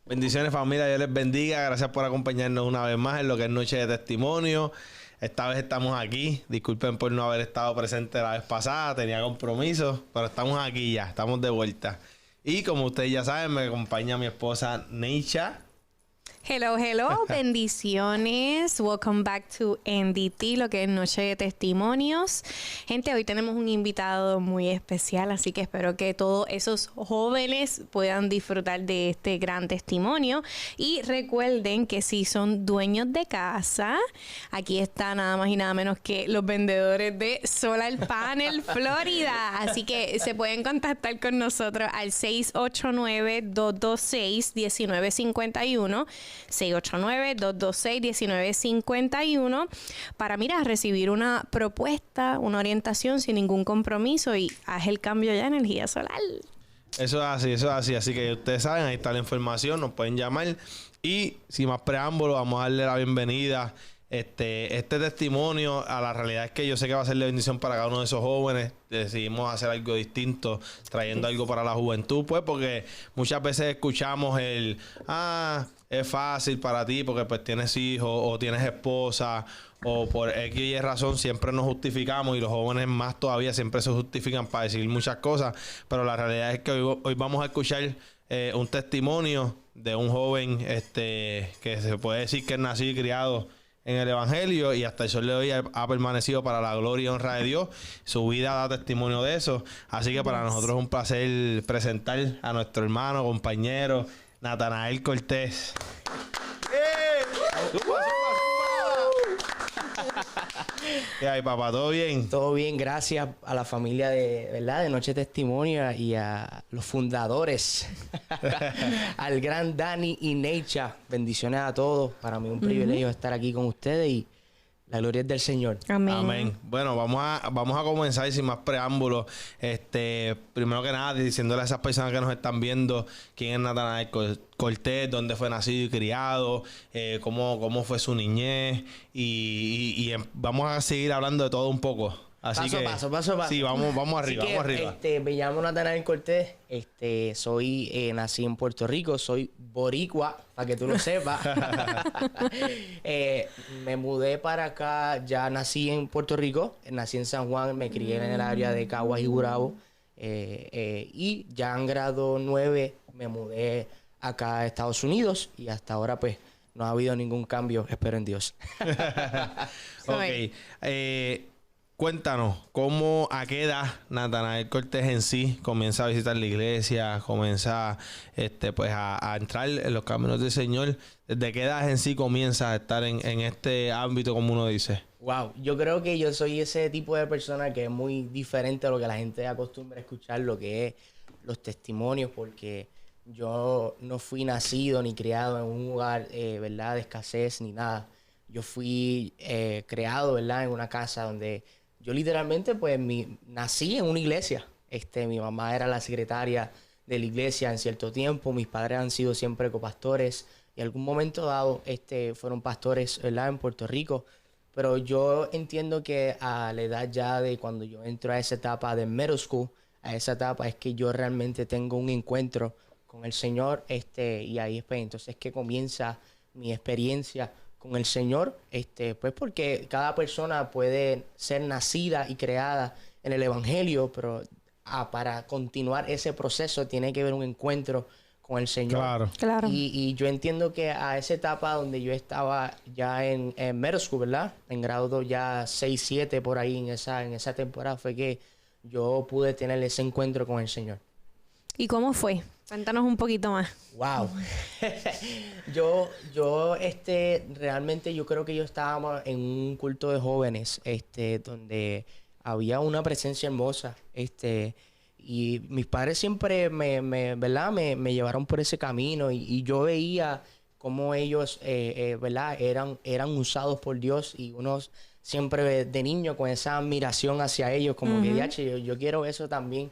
Bendiciones, familia, Dios les bendiga. Gracias por acompañarnos una vez más en lo que es Noche de Testimonio. Esta vez estamos aquí. Disculpen por no haber estado presente la vez pasada, tenía compromisos, pero estamos aquí ya, estamos de vuelta. Y como ustedes ya saben, me acompaña mi esposa Neisha. Hello, bendiciones. Welcome back to NDT, lo que es Noche de Testimonios. Gente, hoy tenemos un invitado muy especial, así que espero que todos esos jóvenes puedan disfrutar de este gran testimonio. Y recuerden que si son dueños de casa, aquí está nada más y nada menos que los vendedores de Solar Panel Florida. Así que se pueden contactar con nosotros al 689-226-1951. 689-226-1951 para, recibir una propuesta, una orientación sin ningún compromiso y haz el cambio ya en energía solar. Eso es así. Así que ustedes saben, ahí está la información, nos pueden llamar. Y sin más preámbulo, vamos a darle la bienvenida. Este testimonio a la realidad es que yo sé que va a ser de bendición para cada uno de esos jóvenes. Decidimos hacer algo distinto, trayendo algo para la juventud, pues, porque muchas veces escuchamos es fácil para ti porque pues tienes hijos o tienes esposa o por X y razón siempre nos justificamos, y los jóvenes más todavía siempre se justifican para decir muchas cosas, pero la realidad es que hoy vamos a escuchar un testimonio de un joven que se puede decir que es nacido y criado en el Evangelio, y hasta el sol de hoy ha permanecido para la gloria y honra de Dios. Su vida da testimonio de eso. Así que para nosotros es un placer presentar a nuestro hermano, compañero, Natanael Cortés. ¿Qué hay, papá? ¿Todo bien? Todo bien, gracias a la familia de Noche de Testimonio y a los fundadores, al gran Dani y Neisha. Bendiciones a todos. Para mí es un privilegio estar aquí con ustedes y la gloria es del Señor. Amén. Amén. Bueno, vamos a comenzar sin más preámbulos. Primero que nada, diciéndole a esas personas que nos están viendo quién es Natanael Cortés, dónde fue nacido y criado, cómo fue su niñez, y vamos a seguir hablando de todo un poco. Así paso. Sí, vamos arriba, Así que, vamos arriba. Me llamo Natanael Cortés, nací en Puerto Rico, soy boricua, para que tú lo sepas. Me mudé para acá, ya nací en Puerto Rico, nací en San Juan, me crié en el área de Caguas y Gurabo, y ya en grado 9 me mudé acá a Estados Unidos, y hasta ahora pues no ha habido ningún cambio, espero en Dios. Ok. Cuéntanos, ¿a qué edad Natanael Cortés en sí comienza a visitar la iglesia, comienza a entrar en los caminos del Señor? ¿Desde qué edad en sí comienza a estar en este ámbito, como uno dice? Wow, yo creo que yo soy ese tipo de persona que es muy diferente a lo que la gente acostumbra a escuchar, lo que es los testimonios, porque yo no fui nacido ni criado en un lugar, de escasez ni nada. Yo fui creado, ¿verdad?, en una casa donde yo literalmente pues nací en una iglesia. Mi mamá era la secretaria de la iglesia en cierto tiempo. Mis padres han sido siempre copastores y en algún momento dado fueron pastores, ¿verdad?, en Puerto Rico. Pero yo entiendo que a la edad ya de cuando yo entro a esa etapa de middle school, a esa etapa es que yo realmente tengo un encuentro con el Señor, y ahí pues entonces que comienza mi experiencia con el Señor, pues porque cada persona puede ser nacida y creada en el Evangelio, pero para continuar ese proceso tiene que haber un encuentro con el Señor. Claro. Y yo entiendo que a esa etapa donde yo estaba ya en middle school, ¿verdad?, en grado ya 6, 7 por ahí, en esa temporada fue que yo pude tener ese encuentro con el Señor. ¿Y cómo fue? Cuéntanos un poquito más. Wow. Realmente yo creo que yo estaba en un culto de jóvenes, donde había una presencia hermosa, y mis padres siempre me llevaron por ese camino, y yo veía cómo ellos, ¿verdad?, eran usados por Dios, y uno siempre de niño con esa admiración hacia ellos, como que yo quiero eso también,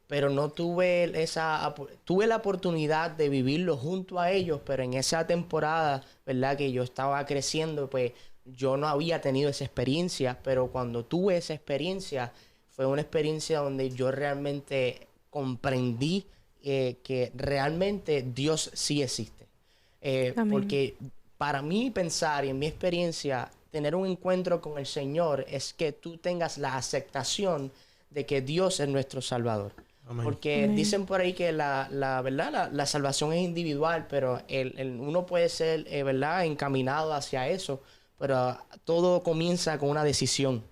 pero no tuve la oportunidad de vivirlo junto a ellos, pero en esa temporada, ¿verdad?, que yo estaba creciendo, pues yo no había tenido esa experiencia, pero cuando tuve esa experiencia, fue una experiencia donde yo realmente comprendí que realmente Dios sí existe. Porque para mí pensar y en mi experiencia, tener un encuentro con el Señor es que tú tengas la aceptación de que Dios es nuestro Salvador. Amén. Porque dicen por ahí que la salvación es individual, pero uno puede ser ¿verdad? Encaminado hacia eso, pero todo comienza con una decisión.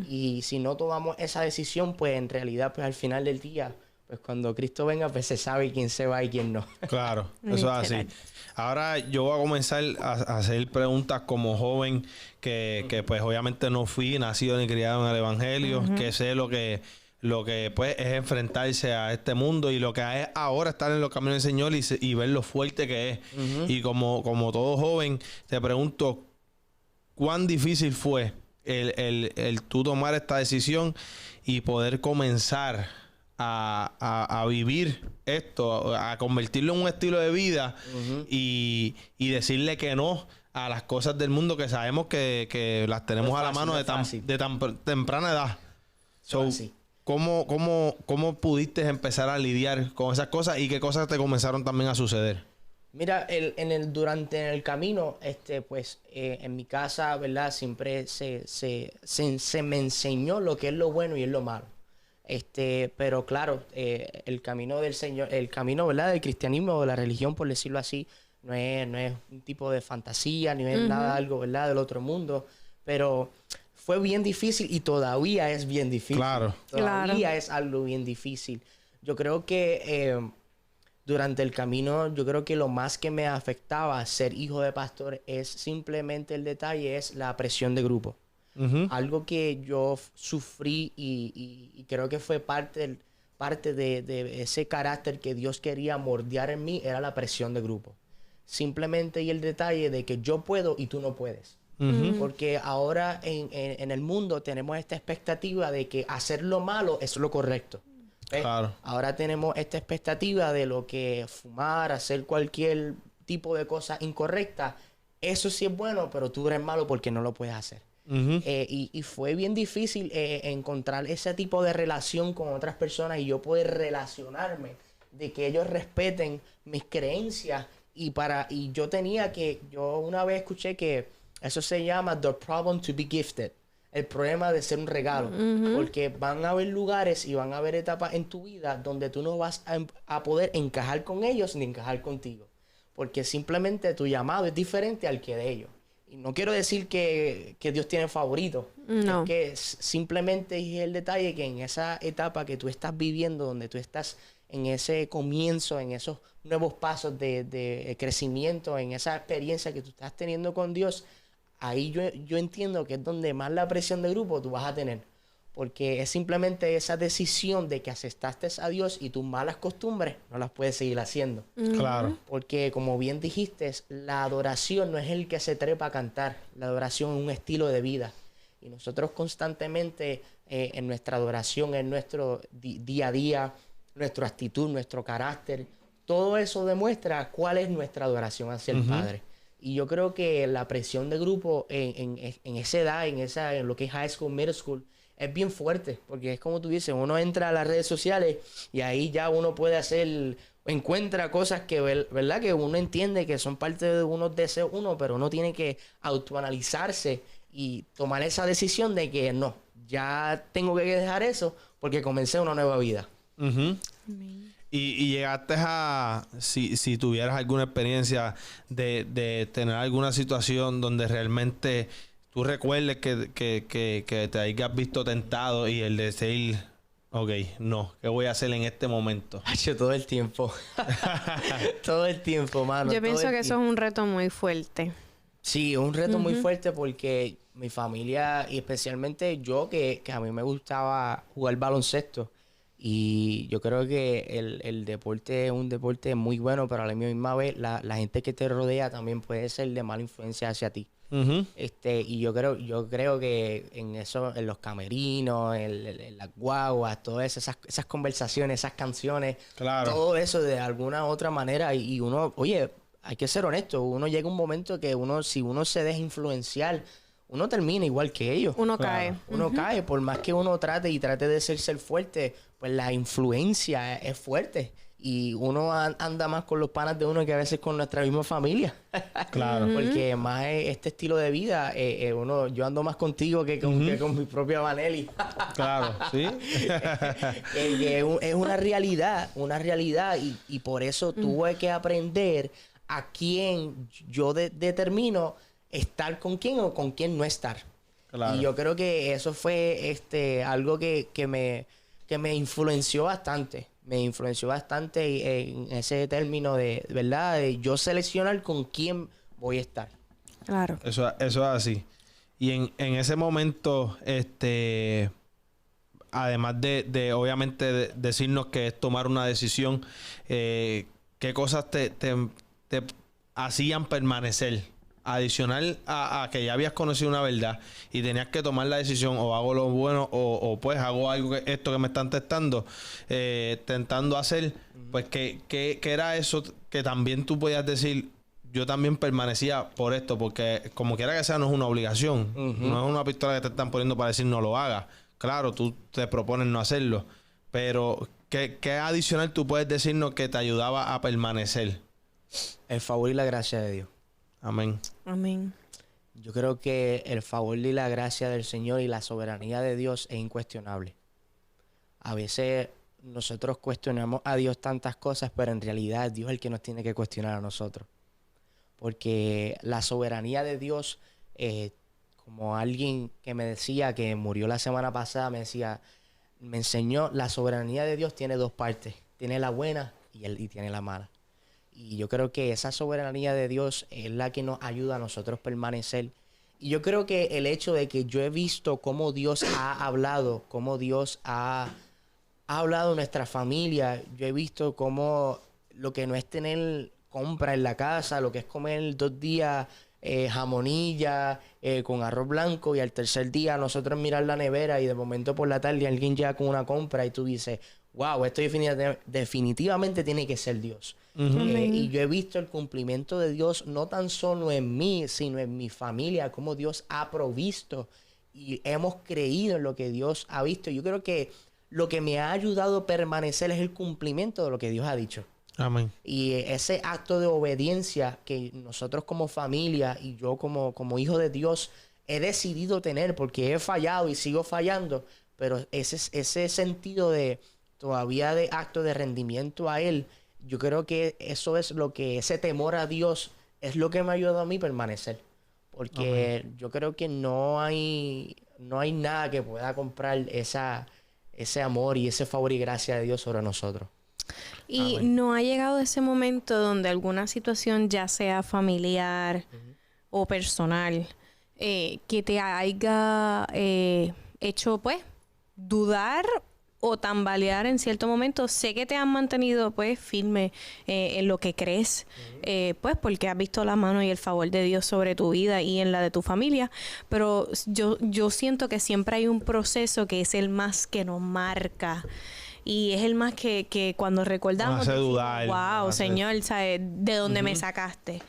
Y si no tomamos esa decisión, pues en realidad, pues al final del día, pues cuando Cristo venga, pues se sabe quién se va y quién no. Claro, eso es así. Ahora yo voy a comenzar a hacer preguntas como joven, que pues obviamente no fui nacido ni criado en el Evangelio, que sé lo que pues es enfrentarse a este mundo y lo que es ahora estar en los caminos del Señor y ver lo fuerte que es. Y como todo joven, te pregunto, ¿cuán difícil fue el tú tomar esta decisión y poder comenzar a vivir esto, a convertirlo en un estilo de vida y decirle que no a las cosas del mundo que sabemos que las tenemos a la mano de tan temprana edad? ¿Cómo pudiste empezar a lidiar con esas cosas y qué cosas te comenzaron también a suceder? Mira, durante el camino, pues, en mi casa, ¿verdad? Siempre se me enseñó lo que es lo bueno y es lo malo. Pero claro, el camino del Señor, el camino, ¿verdad? Del cristianismo o de la religión, por decirlo así, no es un tipo de fantasía, ni es nada algo, ¿verdad? Del otro mundo. Pero fue bien difícil y todavía es bien difícil. Claro. Todavía es algo bien difícil. Yo creo que durante el camino, yo creo que lo más que me afectaba ser hijo de pastor es simplemente el detalle, es la presión de grupo. Algo que yo sufrí y creo que fue parte de ese carácter que Dios quería moldear en mí, era la presión de grupo. Simplemente y el detalle de que yo puedo y tú no puedes. Porque ahora en el mundo tenemos esta expectativa de que hacer lo malo es lo correcto. Claro. Ahora tenemos esta expectativa de lo que fumar, hacer cualquier tipo de cosa incorrecta. Eso sí es bueno, pero tú eres malo porque no lo puedes hacer. Y fue bien difícil encontrar ese tipo de relación con otras personas y yo poder relacionarme, de que ellos respeten mis creencias. Y yo una vez escuché que eso se llama the problem to be gifted. El problema de ser un regalo. Porque van a haber lugares y van a haber etapas en tu vida donde tú no vas a poder encajar con ellos ni encajar contigo. Porque simplemente tu llamado es diferente al que de ellos. Y no quiero decir que Dios tiene favoritos. No. Es que simplemente es el detalle que en esa etapa que tú estás viviendo, donde tú estás en ese comienzo, en esos nuevos pasos de crecimiento, en esa experiencia que tú estás teniendo con Dios, ahí yo entiendo que es donde más la presión de grupo tú vas a tener. Porque es simplemente esa decisión de que aceptaste a Dios y tus malas costumbres no las puedes seguir haciendo. Claro. Porque como bien dijiste, la adoración no es el que se trepa a cantar. La adoración es un estilo de vida. Y nosotros constantemente en nuestra adoración, en nuestro día a día, nuestra actitud, nuestro carácter, todo eso demuestra cuál es nuestra adoración hacia el Padre. Y yo creo que la presión de grupo en esa edad, en lo que es high school, middle school, es bien fuerte. Porque es como tú dices, uno entra a las redes sociales y ahí ya uno puede encuentra cosas que, ¿verdad? Que uno entiende que son parte de unos deseos pero uno tiene que autoanalizarse y tomar esa decisión de que no, ya tengo que dejar eso porque comencé una nueva vida. Y llegaste si tuvieras alguna experiencia de tener alguna situación donde realmente tú recuerdes que te hayas visto tentado y el decir, ok, no, ¿qué voy a hacer en este momento? Todo el tiempo. Todo el tiempo, mano. Yo pienso que eso es un reto muy fuerte. Sí, un reto muy fuerte porque mi familia, y especialmente yo, que a mí me gustaba jugar baloncesto. Y yo creo que el deporte es un deporte muy bueno, pero a la misma vez la gente que te rodea también puede ser de mala influencia hacia ti. Y yo creo que en eso, en los camerinos, en las guaguas, todas esas conversaciones, esas canciones, claro, todo eso de alguna u otra manera, y uno, oye, hay que ser honesto, uno llega a un momento que si uno se deja influenciar, uno termina igual que ellos. Uno cae. Uno cae, por más que uno trate de ser fuerte, pues la influencia es fuerte. Y uno anda más con los panas de uno que a veces con nuestra misma familia. Claro. Porque más este estilo de vida, yo ando más contigo que con mi propia Vanelli. Claro, ¿sí? Es una realidad. Y por eso tuve que aprender a quién yo determino estar con quién o con quién no estar. Claro. Y yo creo que eso fue algo que me influenció bastante. Me influenció bastante en ese término de, ¿verdad? De yo seleccionar con quién voy a estar. Claro. Eso es así. Y en ese momento, además de obviamente decirnos que es tomar una decisión, ¿qué cosas te hacían permanecer? Adicional a que ya habías conocido una verdad y tenías que tomar la decisión, o hago lo bueno o pues hago algo esto que me están tentando hacer, pues que era eso que también tú podías decir, yo también permanecía por esto, porque como quiera que sea no es una obligación, no es una pistola que te están poniendo para decir no lo hagas. Claro, tú te propones no hacerlo, pero ¿qué adicional tú puedes decirnos que te ayudaba a permanecer? El favor y la gracia de Dios. Amén. Amén. Yo creo que el favor y la gracia del Señor y la soberanía de Dios es incuestionable. A veces nosotros cuestionamos a Dios tantas cosas, pero en realidad Dios es el que nos tiene que cuestionar a nosotros. Porque la soberanía de Dios, como alguien que me decía, que murió la semana pasada, me enseñó, la soberanía de Dios tiene dos partes. Tiene la buena y tiene la mala. Y yo creo que esa soberanía de Dios es la que nos ayuda a nosotros permanecer. Y yo creo que el hecho de que yo he visto cómo Dios ha hablado, cómo Dios ha hablado en nuestra familia, yo he visto cómo lo que no es tener compra en la casa, lo que es comer 2 días jamonilla con arroz blanco, y al tercer día nosotros mirar la nevera y de momento por la tarde alguien llega con una compra y tú dices, wow, esto definitivamente tiene que ser Dios. Y yo he visto el cumplimiento de Dios no tan solo en mí, sino en mi familia, cómo Dios ha provisto y hemos creído en lo que Dios ha visto. Yo creo que lo que me ha ayudado a permanecer es el cumplimiento de lo que Dios ha dicho. Amén. Y ese acto de obediencia que nosotros como familia y yo como hijo de Dios he decidido tener, porque he fallado y sigo fallando, pero ese sentido de todavía de acto de rendimiento a Él, yo creo que eso es lo que, ese temor a Dios es lo que me ha ayudado a mí a permanecer. Porque yo creo que no hay nada que pueda comprar ese amor y ese favor y gracia de Dios sobre nosotros. Y no ha llegado ese momento donde alguna situación, ya sea familiar o personal, que te haya hecho, pues, dudar o tambalear en cierto momento. Sé que te han mantenido, pues, firme en lo que crees, pues, porque has visto la mano y el favor de Dios sobre tu vida y en la de tu familia. Pero yo siento que siempre hay un proceso que es el más que nos marca. Y es el más que cuando recordamos, hace dudar, wow, Señor, ¿sabes? ¿De dónde me sacaste?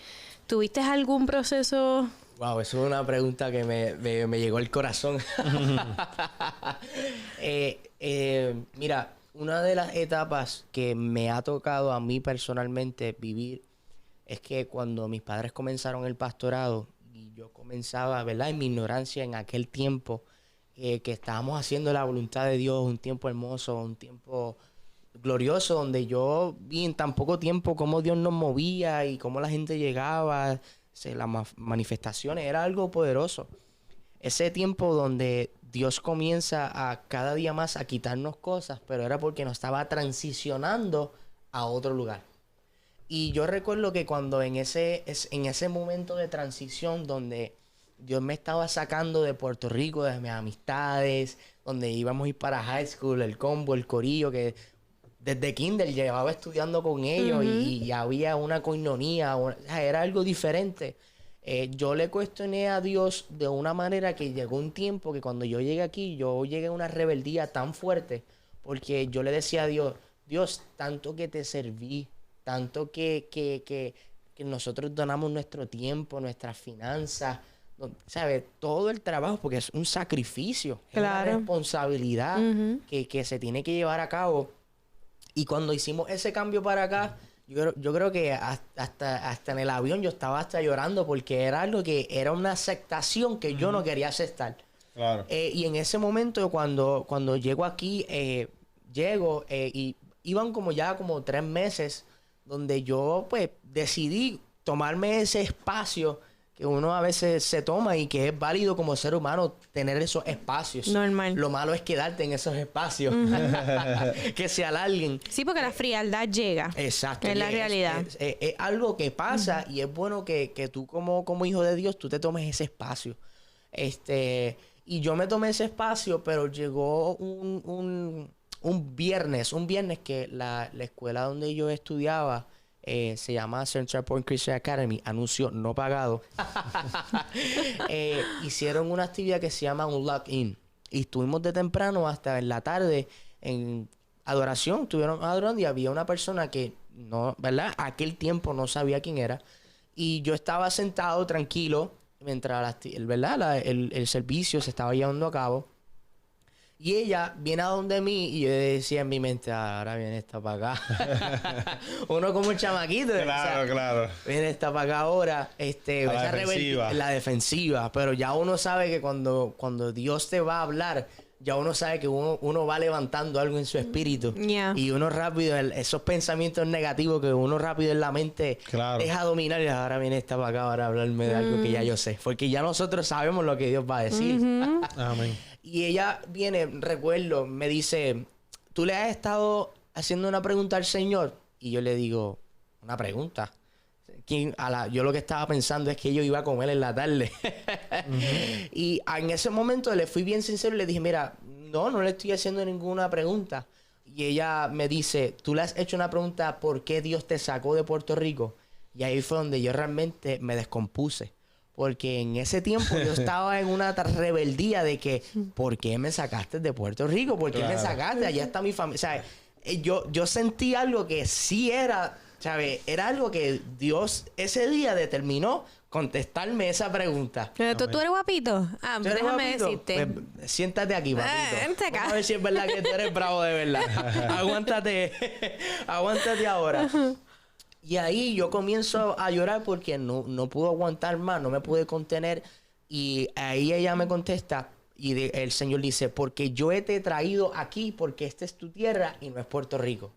¿Tuviste algún proceso? Wow, eso es una pregunta que me llegó al corazón. Mira, una de las etapas que me ha tocado a mí personalmente vivir es que cuando mis padres comenzaron el pastorado y yo comenzaba, ¿verdad? En mi ignorancia en aquel tiempo, que estábamos haciendo la voluntad de Dios, un tiempo hermoso, un tiempo glorioso, donde yo vi en tan poco tiempo cómo Dios nos movía y cómo la gente llegaba, las manifestaciones, era algo poderoso. Ese tiempo donde Dios comienza a cada día más a quitarnos cosas, pero era porque nos estaba transicionando a otro lugar. Y yo recuerdo que cuando en ese momento de transición donde Dios me estaba sacando de Puerto Rico, de mis amistades, donde íbamos a ir para high school, el combo, el corillo, que desde kinder llevaba estudiando con ellos y había una coinonía, era algo diferente. Yo le cuestioné a Dios de una manera que llegó un tiempo que cuando yo llegué aquí, yo llegué a una rebeldía tan fuerte, porque yo le decía a Dios, Dios, tanto que te serví, tanto que nosotros donamos nuestro tiempo, nuestras finanzas, ¿sabes? Todo el trabajo, porque es un sacrificio, es una responsabilidad que se tiene que llevar a cabo. Y cuando hicimos ese cambio para acá, yo creo que hasta en el avión yo estaba hasta llorando porque era algo que era una aceptación que yo no quería aceptar. Claro. Y en ese momento cuando llego aquí, y iban como 3 meses donde yo pues decidí tomarme ese espacio que uno a veces se toma y que es válido como ser humano tener esos espacios. Normal. Lo malo es quedarte en esos espacios. Que se alarguen. Sí, porque la frialdad llega. Exacto. Es la realidad. Es algo que pasa y es bueno que tú como hijo de Dios, tú te tomes ese espacio. Y yo me tomé ese espacio, pero llegó un viernes que la escuela donde yo estudiaba se llama Central Point Christian Academy, anuncio no pagado. Hicieron una actividad que se llama un lock-in. Y estuvimos de temprano hasta en la tarde en adoración. Estuvieron adorando y había una persona que no, ¿verdad? Aquel tiempo no sabía quién era. Y yo estaba sentado tranquilo mientras el servicio se estaba llevando a cabo. Y ella viene a donde mí y yo decía en mi mente, ahora viene esta para acá. Uno como un chamaquito. Claro. Viene esta para acá ahora. La defensiva. Pero ya uno sabe que cuando Dios te va a hablar, ya uno sabe que uno va levantando algo en su espíritu. Yeah. Y uno rápido, esos pensamientos negativos que uno rápido en la mente deja dominar. Y ahora viene esta para acá para hablarme de algo que ya yo sé. Porque ya nosotros sabemos lo que Dios va a decir. Amén. Y ella viene, recuerdo, me dice, ¿tú le has estado haciendo una pregunta al Señor? Y yo le digo, ¿una pregunta? Yo lo que estaba pensando es que yo iba a comer en la tarde. Y en ese momento le fui bien sincero y le dije, mira, no le estoy haciendo ninguna pregunta. Y ella me dice, ¿tú le has hecho una pregunta por qué Dios te sacó de Puerto Rico? Y ahí fue donde yo realmente me descompuse. Porque en ese tiempo yo estaba en una rebeldía de que, ¿por qué me sacaste de Puerto Rico? ¿Por qué me sacaste? Allá está mi familia. O sea, yo sentí algo que sí era, ¿sabes? Era algo que Dios ese día determinó contestarme esa pregunta. Pero tú eres guapito. ¿Tú eres Déjame guapito? decirte. Pues, siéntate aquí, papito. Vente acá. Vamos a ver si es verdad que tú eres bravo de verdad. Aguántate ahora. Y ahí yo comienzo a llorar porque no pude aguantar más, no me pude contener. Y ahí ella me contesta y el Señor dice, porque yo te he traído aquí porque esta es tu tierra y no es Puerto Rico.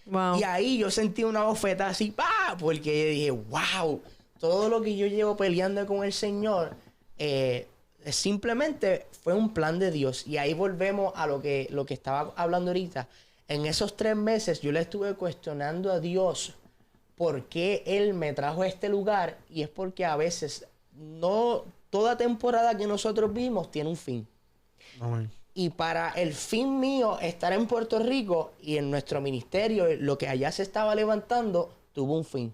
Wow. Y ahí yo sentí una bofetada así, ¡pah! Porque yo dije, wow, todo lo que yo llevo peleando con el Señor simplemente fue un plan de Dios. Y ahí volvemos a lo que estaba hablando ahorita. En esos 3 meses yo le estuve cuestionando a Dios por qué Él me trajo a este lugar, y es porque a veces no toda temporada que nosotros vimos tiene un fin. Amén. Y para el fin mío estar en Puerto Rico y en nuestro ministerio, lo que allá se estaba levantando, tuvo un fin.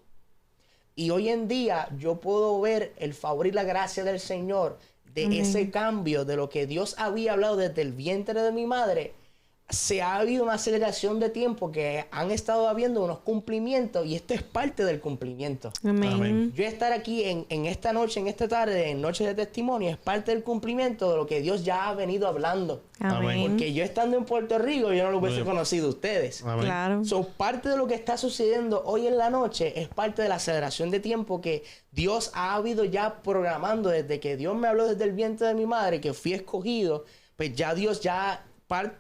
Y hoy en día yo puedo ver el favor y la gracia del Señor de ese cambio, de lo que Dios había hablado desde el vientre de mi madre. Se ha habido una aceleración de tiempo que han estado habiendo unos cumplimientos y esto es parte del cumplimiento. Amén. Yo estar aquí en esta noche, en esta tarde, en Noche de Testimonio, es parte del cumplimiento de lo que Dios ya ha venido hablando. Amén. Porque yo estando en Puerto Rico, yo no lo hubiese conocido a ustedes. Amén. Claro. Parte de lo que está sucediendo hoy en la noche es parte de la aceleración de tiempo que Dios ha habido ya programando desde que Dios me habló desde el vientre de mi madre, que fui escogido. Pues ya Dios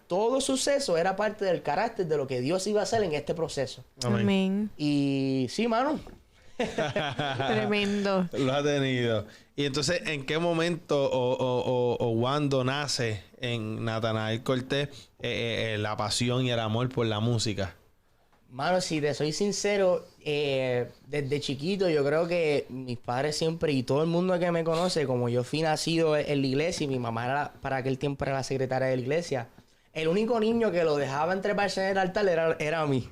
todo suceso era parte del carácter de lo que Dios iba a hacer en este proceso. Amén. Y sí, mano. Tremendo. Lo ha tenido. Y entonces, ¿en qué momento o cuándo nace en Natanael Cortés la pasión y el amor por la música? Mano, si te soy sincero, desde chiquito yo creo que mis padres siempre y todo el mundo que me conoce, como yo fui nacido en la iglesia y mi mamá para aquel tiempo era la secretaria de la iglesia, el único niño que lo dejaba entreparse en el altar era a mí.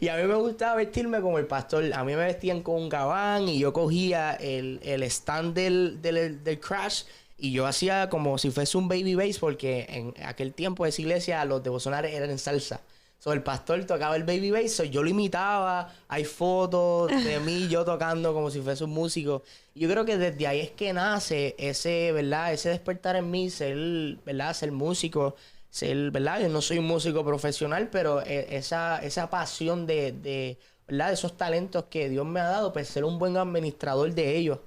Y a mí me gustaba vestirme como el pastor. A mí me vestían con un gabán y yo cogía el stand del Crash y yo hacía como si fuese un baby bass, porque en aquel tiempo de esa iglesia los devocionales eran en salsa. So, el pastor tocaba el baby bass, so, yo lo imitaba. Hay fotos de mí yo tocando como si fuese un músico. Y yo creo que desde ahí es que nace ese, ¿verdad? Ese despertar en mí, ser, ¿verdad? Ser músico. ser, ¿verdad? Yo no soy un músico profesional, pero esa pasión ¿verdad? De esos talentos que Dios me ha dado, pues ser un buen administrador de ellos.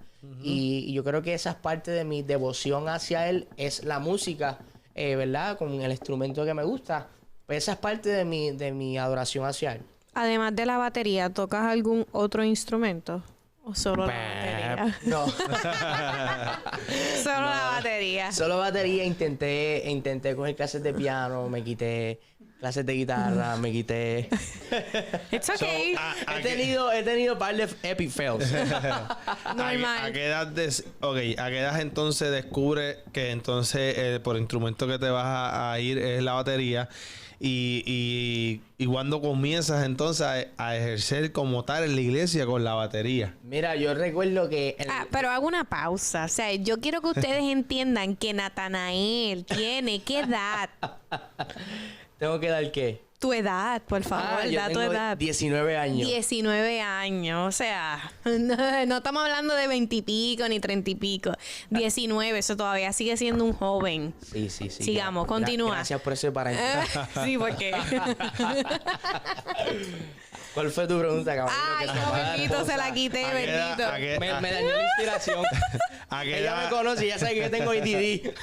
Y yo creo que esa es parte de mi devoción hacia Él, es la música, ¿verdad? Con el instrumento que me gusta. Pues esa es parte de mi adoración hacia Él. Además de la batería, ¿tocas algún otro instrumento? ¿O solo la batería? No. Solo la batería. Solo batería. Intenté coger clases de piano, me quité clases de guitarra, me quité. It's okay. He tenido un par de epic fails. Normal. ¿A qué edad entonces descubres que entonces por instrumento que te vas a ir es la batería? Y cuando comienzas entonces a ejercer como tal en la iglesia con la batería. Mira, yo recuerdo que... Pero hago una pausa. O sea, yo quiero que ustedes entiendan que Natanael tiene ¿qué edad? ¿Tengo que dar qué? Tu edad, por favor, yo da tu tengo edad. 19 años. 19 años, o sea, no estamos hablando de 20 y pico ni 30 y pico. 19, eso todavía sigue siendo un joven. Sí. Sigamos, continúa. Gracias por ese paréntesis. Sí, porque... ¿Cuál fue tu pregunta, cabrón? Ay, no, bendito, se la quité, bendito. Me dañó la inspiración. Ella me conoce y ya sabe que yo tengo ADD.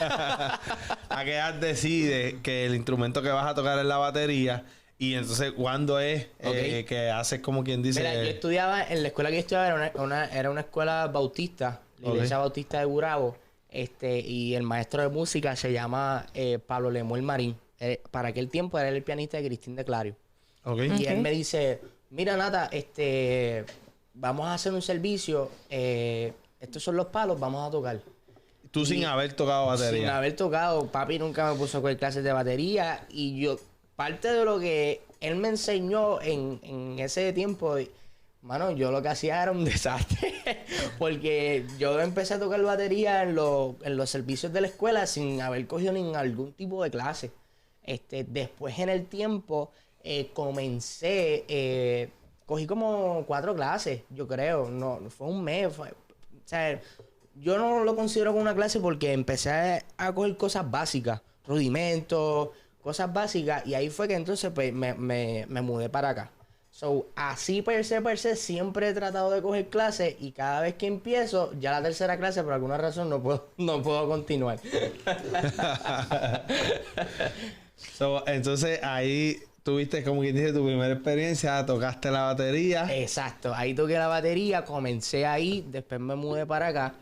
¿A qué edad decides que el instrumento que vas a tocar es la batería? Y entonces, ¿cuándo es que haces como quien dice? Mira, yo estudiaba, en la escuela que yo estudiaba era una escuela bautista, la iglesia bautista de Gurabo. Y el maestro de música se llama Pablo Lemuel Marín. Para aquel tiempo era el pianista de Cristín de Clario. Y él me dice, mira Nata, vamos a hacer un servicio, estos son los palos, vamos a tocar. Tú sin haber tocado batería. Sin haber tocado, papi nunca me puso a coger clases de batería y yo, parte de lo que él me enseñó en ese tiempo, mano, yo lo que hacía era un desastre. Porque yo empecé a tocar batería en los servicios de la escuela sin haber cogido ni algún tipo de clase. Después en el tiempo cogí como 4 clases, yo creo. No fue un mes. O sea, yo no lo considero como una clase porque empecé a coger cosas básicas, rudimentos, cosas básicas. Y ahí fue que entonces pues, me mudé para acá. So, así per se, siempre he tratado de coger clases y cada vez que empiezo, ya la tercera clase, por alguna razón, no puedo continuar. Entonces, ahí tuviste, como quien dice, tu primera experiencia, tocaste la batería. Exacto, ahí toqué la batería, comencé ahí, después me mudé para acá.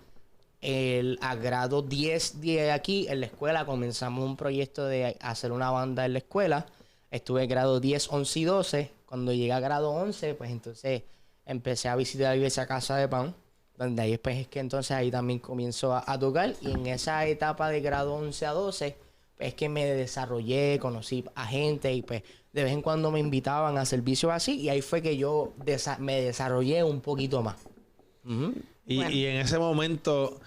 A grado 10 de aquí, en la escuela, comenzamos un proyecto de hacer una banda en la escuela. Estuve en grado 10, 11 y 12. Cuando llegué a grado 11, pues entonces empecé a visitar la iglesia Casa de Pan, donde ahí después es que entonces ahí también comienzo a tocar. Y en esa etapa de grado 11 a 12, pues es que me desarrollé, conocí a gente y pues de vez en cuando me invitaban a servicios así. Y ahí fue que yo me desarrollé un poquito más. Y en ese momento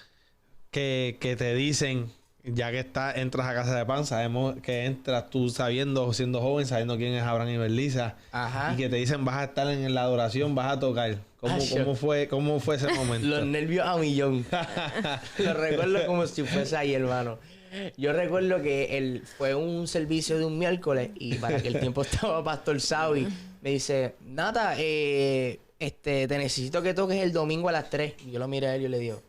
que te dicen, ya que entras a Casa de Pan, sabemos que entras tú siendo joven, sabiendo quién es Abraham y Berlisa. Ajá. Y que te dicen, vas a estar en la adoración, vas a tocar. ¿Cómo fue ese momento? Los nervios a millón. Lo recuerdo como si fuese ahí, hermano. Yo recuerdo que fue un servicio de un miércoles y para aquel tiempo estaba Pastor Sawi. Me dice, Nata, te necesito que toques el domingo a las 3. Y yo lo miré a él y yo le digo,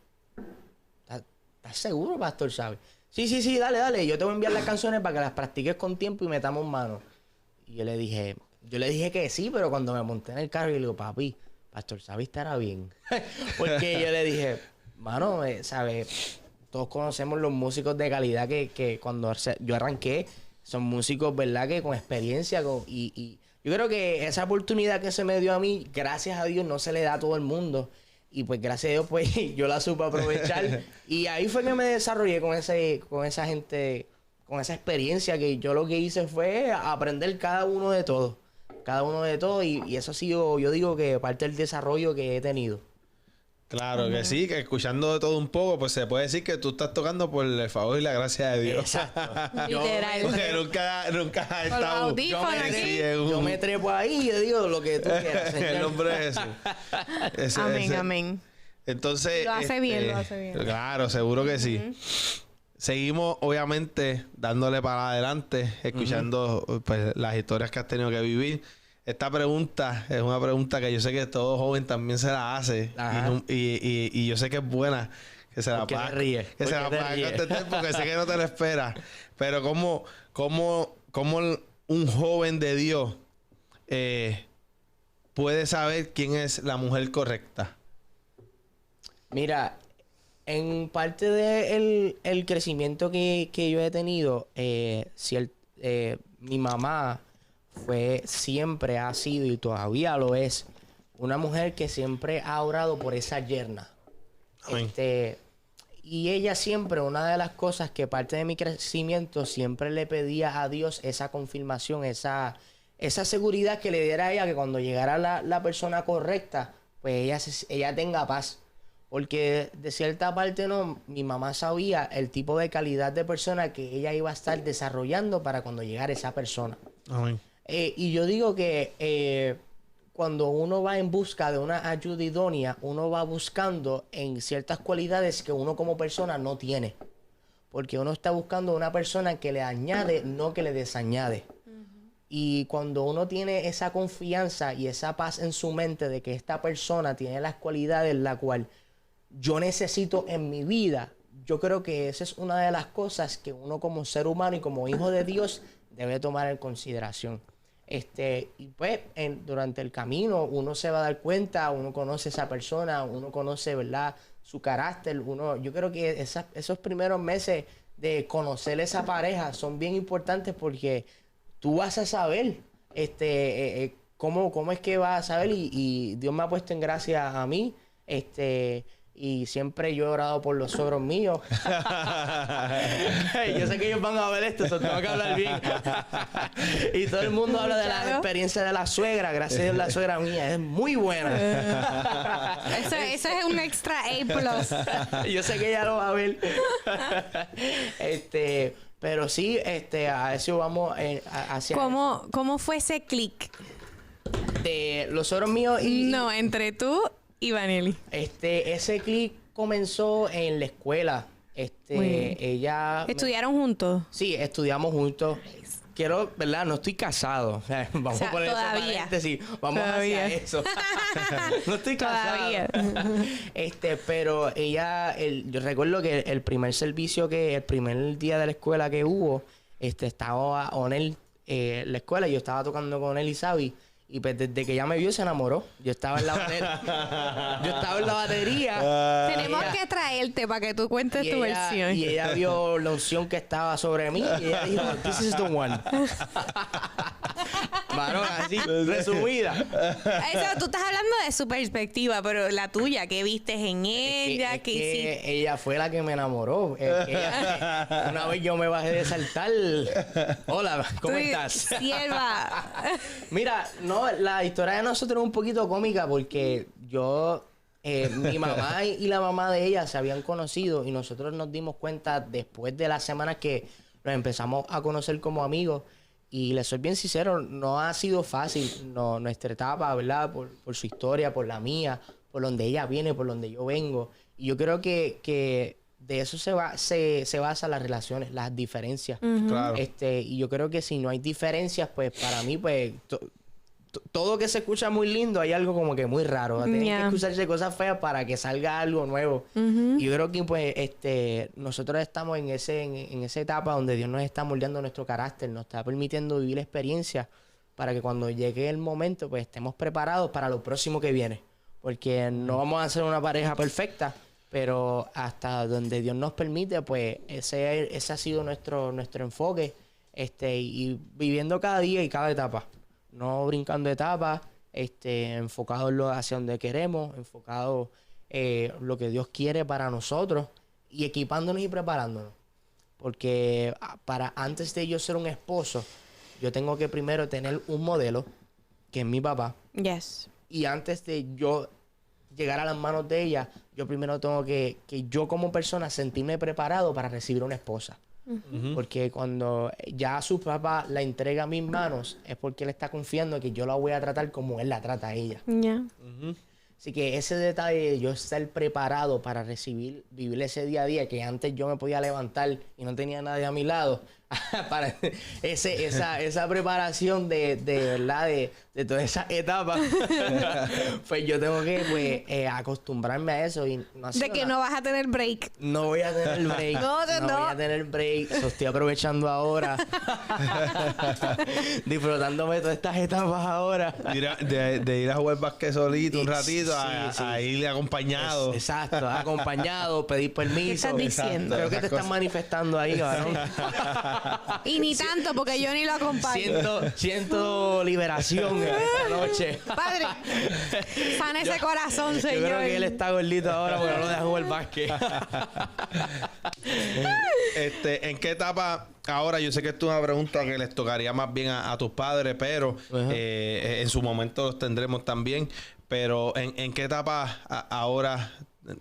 ¿estás seguro, Pastor Sawi? Sí, dale. Yo te voy a enviar las canciones para que las practiques con tiempo y metamos mano. Y yo le dije que sí, pero cuando me monté en el carro, yo le digo, papi, Pastor Sawi estará bien. Porque yo le dije, mano, ¿sabes? Todos conocemos los músicos de calidad que cuando yo arranqué, son músicos, ¿verdad? Que con experiencia. Y yo creo que esa oportunidad que se me dio a mí, gracias a Dios, no se le da a todo el mundo. Y pues gracias a Dios, pues yo la supe aprovechar. Y ahí fue que me desarrollé con esa gente, con esa experiencia, que yo lo que hice fue aprender cada uno de todo. Y eso ha sido, yo digo que parte del desarrollo que he tenido. Claro que sí, que escuchando de todo un poco, pues se puede decir que tú estás tocando por el favor y la gracia de Dios. Exacto. Literal. Porque nunca has estado... Yo me trepo ahí y yo digo lo que tú quieras, En el nombre de Jesús. Amén. Entonces... Lo hace bien. Claro, seguro que sí. seguimos, obviamente, dándole para adelante, escuchando pues, las historias que has tenido que vivir. Esta pregunta es una pregunta que yo sé que todo joven también se la hace. Y yo sé que es buena. Que se la pueda contestar porque sé que no te lo esperas. Pero ¿cómo un joven de Dios puede saber quién es la mujer correcta? Mira, en parte del el crecimiento que yo he tenido, mi mamá siempre ha sido y todavía lo es, una mujer que siempre ha orado por esa yerna. Y ella siempre, una de las cosas que parte de mi crecimiento, siempre le pedía a Dios esa confirmación, esa seguridad que le diera a ella que cuando llegara la persona correcta, pues ella tenga paz. Porque de cierta parte mi mamá sabía el tipo de calidad de persona que ella iba a estar desarrollando para cuando llegara esa persona. Amén. Y yo digo que cuando uno va en busca de una ayuda idónea, uno va buscando en ciertas cualidades que uno como persona no tiene. Porque uno está buscando una persona que le añade, no que le desañade. Y cuando uno tiene esa confianza y esa paz en su mente de que esta persona tiene las cualidades la cual yo necesito en mi vida, yo creo que esa es una de las cosas que uno como ser humano y como hijo de Dios debe tomar en consideración. Y pues durante el camino uno se va a dar cuenta, uno conoce a esa persona, uno conoce, ¿verdad?, su carácter. Yo creo que esos primeros meses de conocer esa pareja son bien importantes porque tú vas a saber cómo es que vas a saber y Dios me ha puesto en gracia a mí. Y siempre yo he orado por los suegros míos. Yo sé que ellos van a ver esto, tengo que hablar bien. Y todo el mundo habla de la experiencia de la suegra. Gracias a Dios, la suegra mía es muy buena. Eso es un extra A+. Yo sé que ella lo va a ver. Pero sí, a eso vamos hacia... ¿Cómo fue ese click? De los suegros míos y... No, entre tú y Vanelli. Ese click comenzó en la escuela. Ella... ¿Estudiaron juntos? Sí, estudiamos juntos. Quiero, ¿verdad? No estoy casado. O sea, vamos a poner todavía. Eso paréntesis. Vamos hacia eso. No estoy casado. Todavía. Pero ella... yo recuerdo que el primer día de la escuela que hubo, estaba con él la escuela. Yo estaba tocando con él y Sabi. Y pues desde que ella me vio se enamoró. Yo estaba en la batería. Tenemos que traerte para que tú cuentes tu versión. Y ella vio la unción que estaba sobre mí y ella dijo, "This is the one." Varón, así, resumida. Eso, tú estás hablando de su perspectiva, pero la tuya, ¿qué viste en ella? ¿Qué hiciste? Ella fue la que me enamoró. Una vez yo me bajé de saltar. Hola, ¿cómo estás? Sierva. Mira, la historia de nosotros es un poquito cómica porque mi mamá y la mamá de ella se habían conocido y nosotros nos dimos cuenta después de las semanas que nos empezamos a conocer como amigos. Y les soy bien sincero, no ha sido fácil nuestra etapa, ¿verdad? Por su historia, por la mía, por donde ella viene, por donde yo vengo. Y yo creo que de eso se basan las relaciones, las diferencias. Claro. Y yo creo que si no hay diferencias, pues para mí, pues... todo que se escucha muy lindo, hay algo como que muy raro. Tienen que escucharse cosas feas para que salga algo nuevo. Y yo creo que pues nosotros estamos en esa etapa donde Dios nos está moldeando nuestro carácter, nos está permitiendo vivir experiencias para que cuando llegue el momento pues estemos preparados para lo próximo que viene. Porque no vamos a ser una pareja perfecta, pero hasta donde Dios nos permite, pues ese ha sido nuestro enfoque, y viviendo cada día y cada etapa. No brincando etapas, enfocado hacia donde queremos, enfocado lo que Dios quiere para nosotros y equipándonos y preparándonos. Porque antes de yo ser un esposo, yo tengo que primero tener un modelo, que es mi papá. Yes. Y antes de yo llegar a las manos de ella, yo primero tengo que yo como persona sentirme preparado para recibir una esposa. Porque cuando ya su papá la entrega a mis manos es porque él está confiando que yo la voy a tratar como él la trata a ella. Así que ese detalle de yo estar preparado para vivir ese día a día, que antes yo me podía levantar y no tenía nadie a mi lado, para esa preparación de verdad, de todas esas etapas, pues yo tengo que pues, acostumbrarme a eso. Y no ha sido De que nada. no vas a tener break. No voy a tener break. No. Voy a tener break. So, estoy aprovechando ahora. Disfrutándome de todas estas etapas ahora. De ir a jugar básquet solito un ratito Sí. a ir acompañado. Exacto, acompañado, pedir permiso. ¿Qué estás diciendo? Creo que te Esas estás cosas. manifestando ahí, cabrón. Y ni tanto, porque yo ni lo acompaño. Siento liberación esta noche. Padre, sana ese corazón, Yo Señor. creo que él está gordito ahora porque no lo deja jugar básquet. ¿En qué etapa ahora? Yo sé que esto es una pregunta que les tocaría más bien a tus padres, pero en su momento los tendremos también. Pero ¿en qué etapa ahora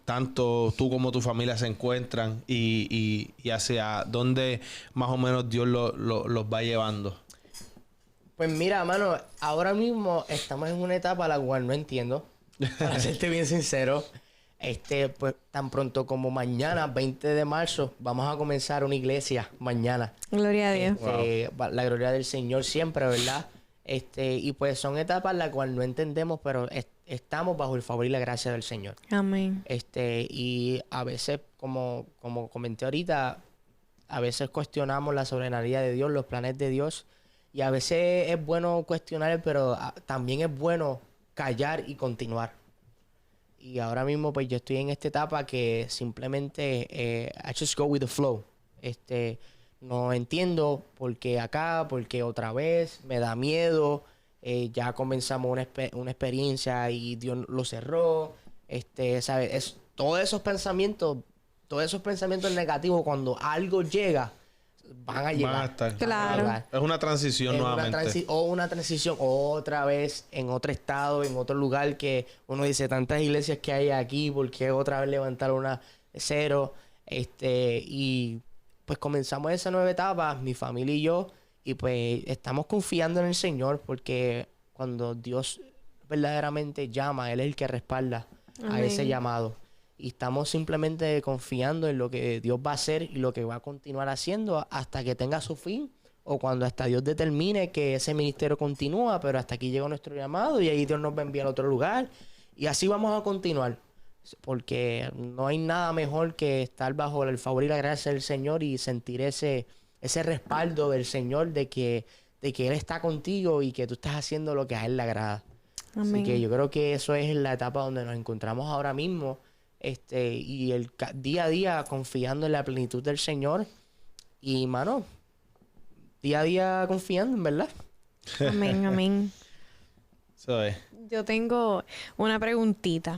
tanto tú como tu familia se encuentran y hacia dónde más o menos Dios los va llevando? Pues mira, mano, ahora mismo estamos en una etapa la cual no entiendo. Para serte bien sincero. Pues tan pronto como mañana, 20 de marzo, vamos a comenzar una iglesia mañana. Gloria a Dios. La gloria del Señor siempre, ¿verdad? Y pues son etapas las cuales no entendemos, pero estamos bajo el favor y la gracia del Señor. Amén. Y a veces, como comenté ahorita, a veces cuestionamos la soberanía de Dios, los planes de Dios. Y a veces es bueno cuestionar, pero también es bueno callar y continuar. Y ahora mismo, pues yo estoy en esta etapa que simplemente I just go with the flow. No entiendo por qué acá, por qué otra vez, me da miedo. Ya comenzamos una experiencia y Dios lo cerró. ¿Sabes? Todos esos pensamientos negativos, cuando algo llega, van a llegar. Van a estar. Claro. Es una transición nuevamente. Una transición otra vez en otro estado, en otro lugar, que uno dice tantas iglesias que hay aquí, ¿por qué otra vez levantar una de cero? Y pues comenzamos esa nueva etapa, mi familia y yo, y pues estamos confiando en el Señor, porque cuando Dios verdaderamente llama, Él es el que respalda a Amén. ese llamado. Y estamos simplemente confiando en lo que Dios va a hacer y lo que va a continuar haciendo hasta que tenga su fin, o cuando hasta Dios determine que ese ministerio continúa, pero hasta aquí llegó nuestro llamado y ahí Dios nos va a enviar a otro lugar. Y así vamos a continuar, porque no hay nada mejor que estar bajo el favor y la gracia del Señor y sentir ese respaldo del Señor de que Él está contigo y que tú estás haciendo lo que a Él le agrada. Amén. Así que yo creo que eso es la etapa donde nos encontramos ahora mismo. Y día a día confiando en la plenitud del Señor. Y, mano, día a día confiando, en verdad. Amén, amén. Eso es. Yo tengo una preguntita.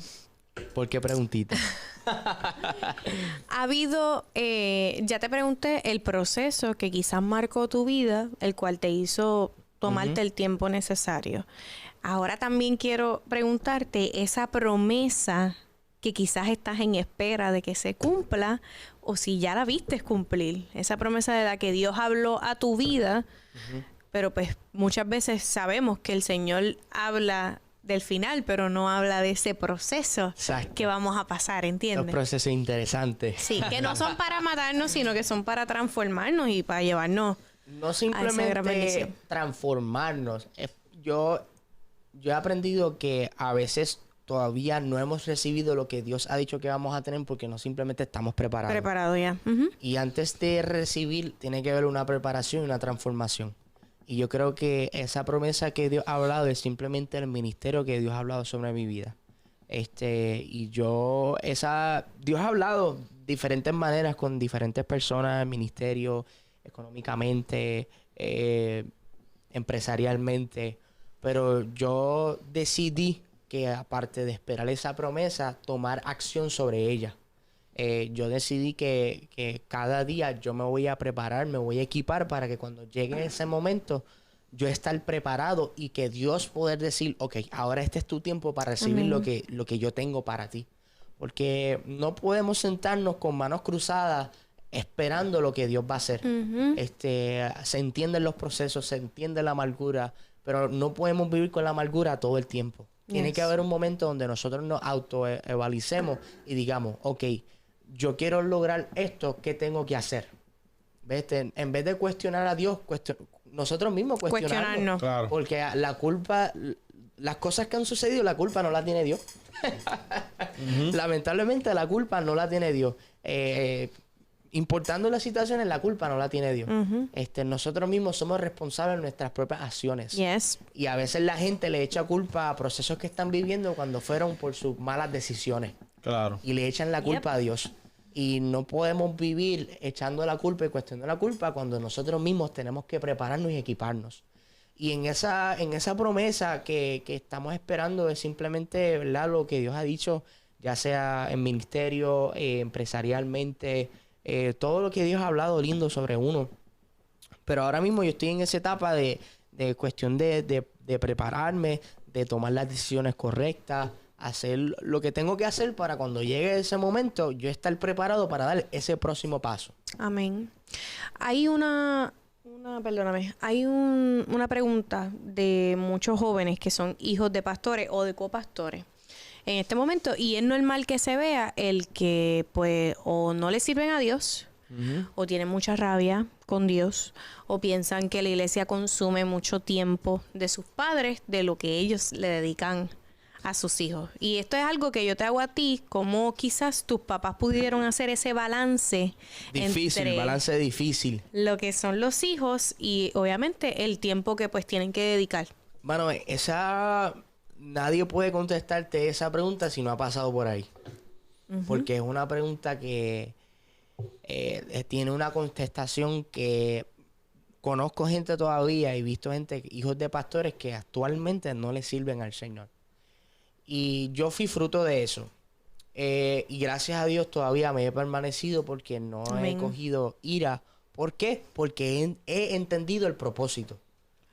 ¿Por qué preguntita? Ha habido, ya te pregunté el proceso que quizás marcó tu vida, el cual te hizo tomarte el tiempo necesario. Ahora también quiero preguntarte esa promesa que quizás estás en espera de que se cumpla, o si ya la viste cumplir. Esa promesa de la que Dios habló a tu vida, pero pues muchas veces sabemos que el Señor habla del final, pero no habla de ese proceso Exacto. que vamos a pasar, Los ¿entiendes? procesos interesantes. Sí, que no son para matarnos, sino que son para transformarnos y para llevarnos. No esa gran simplemente bendición. transformarnos. Yo he aprendido que a veces todavía no hemos recibido lo que Dios ha dicho que vamos a tener porque no simplemente estamos preparados. Preparado ya. Ujú. Y antes de recibir, tiene que haber una preparación y una transformación. Y yo creo que esa promesa que Dios ha hablado es simplemente el ministerio que Dios ha hablado sobre mi vida. Dios ha hablado diferentes maneras con diferentes personas, ministerio, económicamente, empresarialmente. Pero yo decidí que aparte de esperar esa promesa, tomar acción sobre ella. Yo decidí que cada día yo me voy a preparar, me voy a equipar para que cuando llegue ese momento yo estar preparado y que Dios poder decir, ok, ahora este es tu tiempo para recibir Amén. lo que yo tengo para ti. Porque no podemos sentarnos con manos cruzadas esperando lo que Dios va a hacer. Ujú. Se entienden los procesos, se entiende la amargura, pero no podemos vivir con la amargura todo el tiempo. Tiene Yes. que haber un momento donde nosotros nos autoevaluemos y digamos, ok, yo quiero lograr esto, ¿qué tengo que hacer? ¿Ves? En vez de cuestionar a Dios, nosotros mismos cuestionarnos. Claro. Porque la culpa, las cosas que han sucedido, la culpa no la tiene Dios. Lamentablemente la culpa no la tiene Dios. Importando las situaciones, la culpa no la tiene Dios. Nosotros mismos somos responsables de nuestras propias acciones. Yes. Y a veces la gente le echa culpa a procesos que están viviendo cuando fueron por sus malas decisiones. Claro. Y le echan la culpa a Dios. Y no podemos vivir echando la culpa y cuestionando la culpa cuando nosotros mismos tenemos que prepararnos y equiparnos. Y en esa promesa que estamos esperando es simplemente, ¿verdad?, lo que Dios ha dicho, ya sea en ministerio, empresarialmente, todo lo que Dios ha hablado lindo sobre uno. Pero ahora mismo yo estoy en esa etapa de cuestión de prepararme, de tomar las decisiones correctas, hacer lo que tengo que hacer para cuando llegue ese momento yo estar preparado para dar ese próximo paso. Amén. Hay hay una pregunta de muchos jóvenes que son hijos de pastores o de copastores en este momento, y es normal que se vea el que pues o no le sirven a Dios o tienen mucha rabia con Dios o piensan que la iglesia consume mucho tiempo de sus padres, de lo que ellos le dedican a sus hijos. Y esto es algo que yo te hago a ti, como quizás tus papás pudieron hacer ese balance entre Balance difícil. lo que son los hijos y obviamente el tiempo que pues tienen que dedicar. Bueno, nadie puede contestarte esa pregunta si no ha pasado por ahí. Porque es una pregunta que tiene una contestación que conozco gente todavía y he visto gente, hijos de pastores, que actualmente no le sirven al Señor. Y yo fui fruto de eso. Y gracias a Dios todavía me he permanecido porque no Amén. he cogido ira. ¿Por qué? Porque he entendido el propósito.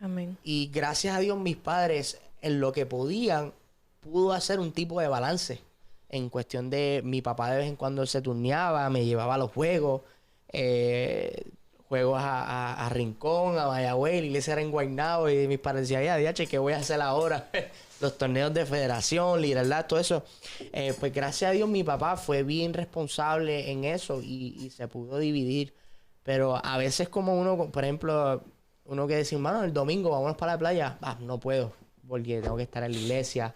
Amén. Y gracias a Dios mis padres, en lo que pudo hacer un tipo de balance. En cuestión de mi papá de vez en cuando se turneaba, me llevaba a los juegos. Juegos a Rincón, a Mayagüez, la iglesia era en Guaynabo, y mis padres decían, ya, diache, ¿qué voy a hacer ahora? Los torneos de federación, liderazgo, todo eso. Pues gracias a Dios mi papá fue bien responsable en eso y se pudo dividir. Pero a veces como uno, por ejemplo, uno que dice, mano, el domingo vámonos para la playa. No puedo, porque tengo que estar en la iglesia.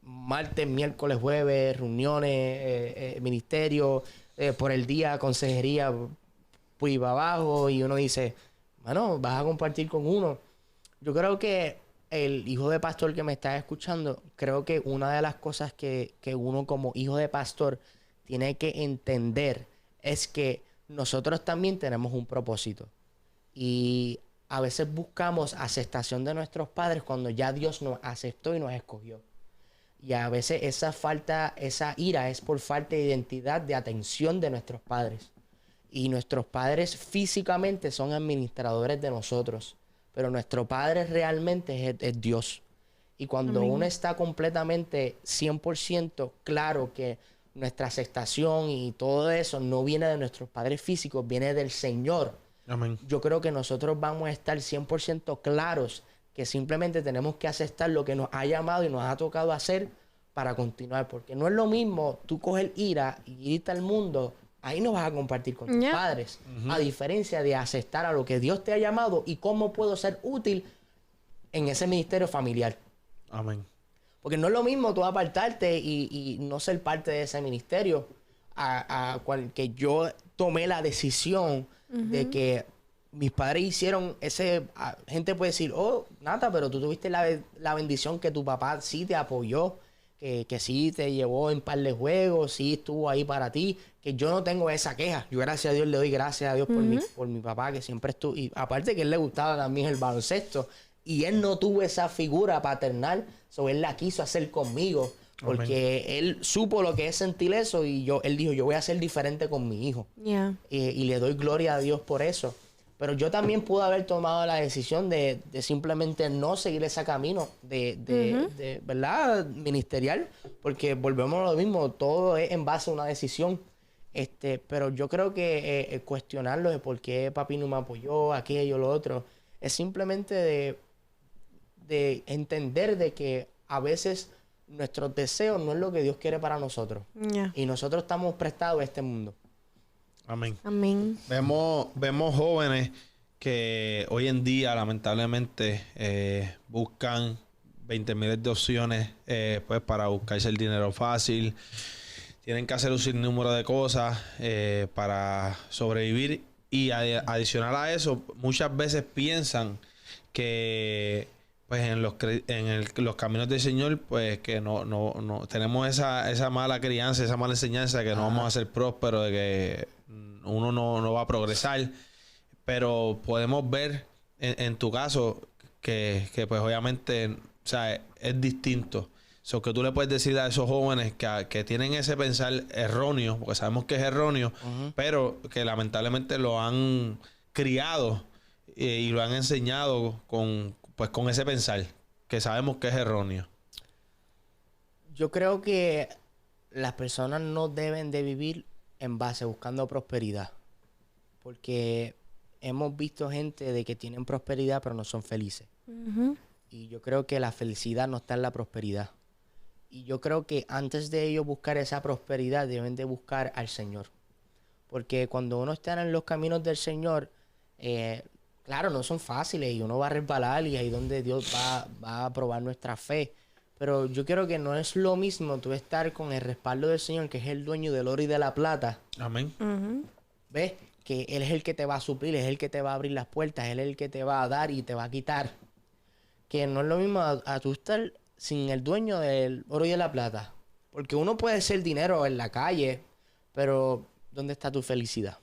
Martes, miércoles, jueves, reuniones, ministerio, por el día, consejería, pues para abajo, y uno dice, bueno, vas a compartir con uno. Yo creo que el hijo de pastor que me está escuchando, creo que una de las cosas que uno como hijo de pastor tiene que entender es que nosotros también tenemos un propósito. Y a veces buscamos aceptación de nuestros padres cuando ya Dios nos aceptó y nos escogió. Y a veces esa ira es por falta de identidad, de atención de nuestros padres. Y nuestros padres físicamente son administradores de nosotros, pero nuestro Padre realmente es Dios. Y cuando Amén. uno está completamente 100% claro que nuestra aceptación y todo eso no viene de nuestros padres físicos, viene del Señor, Amén. yo creo que nosotros vamos a estar 100% claros que simplemente tenemos que aceptar lo que nos ha llamado y nos ha tocado hacer para continuar. Porque no es lo mismo tú coger ira y irte al mundo. Ahí no vas a compartir con tus padres. A diferencia de aceptar a lo que Dios te ha llamado y cómo puedo ser útil en ese ministerio familiar. Amén. Porque no es lo mismo tú apartarte y no ser parte de ese ministerio que yo tomé la decisión de que mis padres hicieron gente puede decir, oh, Nata, pero tú tuviste la bendición que tu papá sí te apoyó, que sí te llevó en par de juegos, sí estuvo ahí para ti, que yo no tengo esa queja. Yo gracias a Dios le doy gracias a Dios por mi papá, que siempre estuvo, y aparte que a él le gustaba también el baloncesto, y él no tuvo esa figura paternal, él la quiso hacer conmigo, porque él supo lo que es sentir eso, y él dijo, yo voy a ser diferente con mi hijo. Y le doy gloria a Dios por eso. Pero yo también pude haber tomado la decisión de simplemente no seguir ese camino de ¿verdad? Ministerial, porque volvemos a lo mismo, todo es en base a una decisión. Pero yo creo que cuestionarlo de por qué papi no me apoyó, aquello, lo otro, es simplemente de entender de que a veces nuestros deseos no es lo que Dios quiere para nosotros. Yeah. Y nosotros estamos prestados a este mundo. Amén. Amén. Vemos jóvenes que hoy en día, lamentablemente, buscan 20,000 de opciones pues para buscarse el dinero fácil. Tienen que hacer un sinnúmero de cosas para sobrevivir. Y adicional a eso, muchas veces piensan que pues en los caminos del Señor, pues que no tenemos esa mala crianza, esa mala enseñanza, que no vamos a ser prósperos, de que uno no va a progresar. Pero podemos ver en tu caso que pues obviamente, o sea, es distinto. So, que tú le puedes decir a esos jóvenes que tienen ese pensar erróneo, porque sabemos que es erróneo, pero que lamentablemente lo han criado y lo han enseñado con ese pensar, que sabemos que es erróneo. Yo creo que las personas no deben de vivir en base buscando prosperidad. Porque hemos visto gente de que tienen prosperidad pero no son felices. Ujú. Y yo creo que la felicidad no está en la prosperidad. Y yo creo que antes de ellos buscar esa prosperidad deben de buscar al Señor. Porque cuando uno está en los caminos del Señor, claro, no son fáciles y uno va a resbalar y ahí es donde Dios va a probar nuestra fe. Pero yo creo que no es lo mismo tú estar con el respaldo del Señor, que es el dueño del oro y de la plata. Amén. Ujú. ¿Ves? Que Él es el que te va a suplir, es el que te va a abrir las puertas, Él es el que te va a dar y te va a quitar. Que no es lo mismo a tú estar sin el dueño del oro y de la plata. Porque uno puede ser dinero en la calle, pero ¿dónde está tu felicidad?